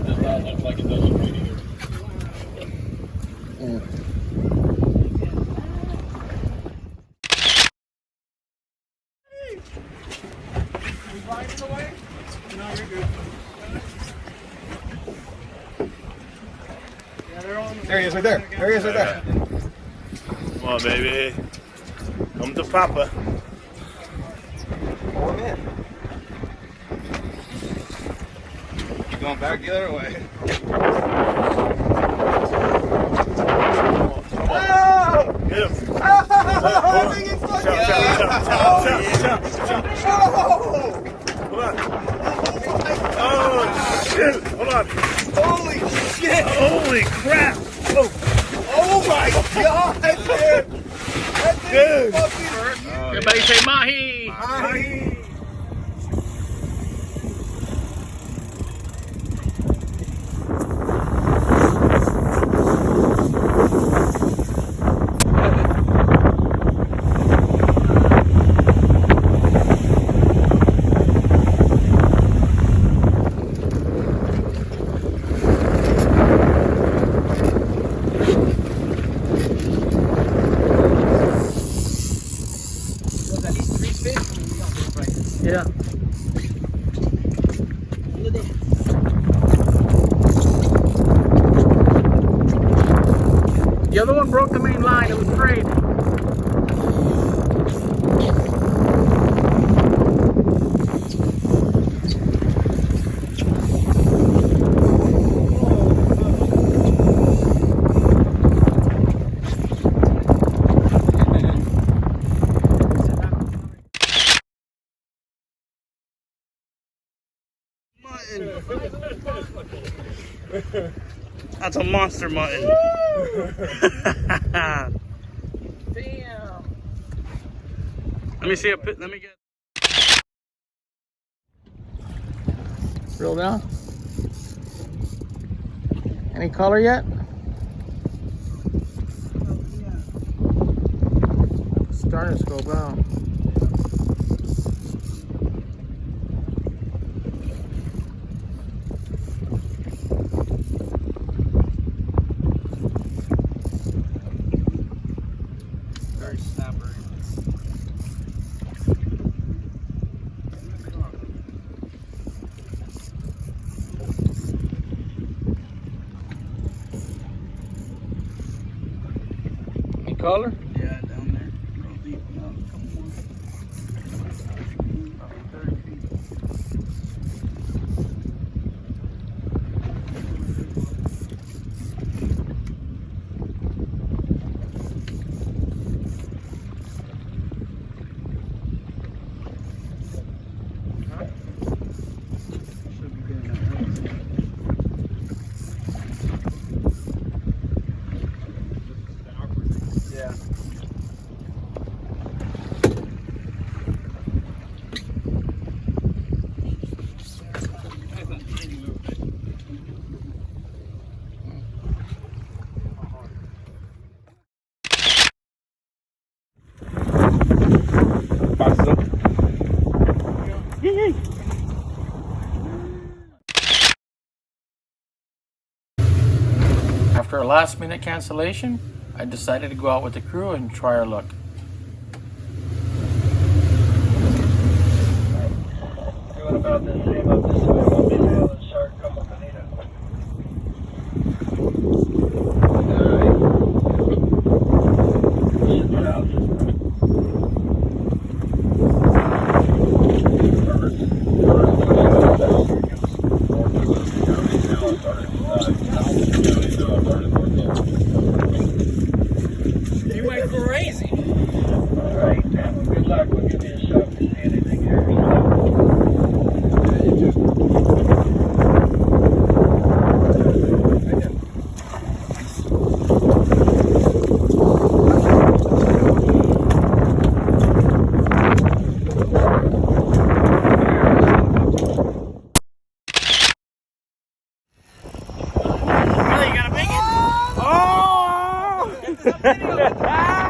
does not look like it does in radio. There he is right there. There he is right there. Come on, baby. Come to Papa. Pull him in. Going back the other way. Oh! Get him. Oh! I think it's fucking Hold on. Oh, shit. Hold on. Holy shit! Holy crap. Oh my god, dude! That thing is fucking huge. Everybody say mahi. Mahi. Yeah. The other one broke the main line. It was great. That's a monster mutton. Damn. Let me see a pit. Let me get. Roll down. Any color yet? Starting to scope out. Very snappery. Any color? Yeah, down there. Real deep. No, come on. About 30 feet. Should be getting that right. Yeah. Box it up. After a last minute cancellation, I decided to go out with the crew and try our luck. Doing about the same up this way. Won't be able to start coming bonita. Alright. Sit down. You went crazy. Alright. Good luck. We'll give you a shot if you see anything here. Oh, you got a big one. Oh!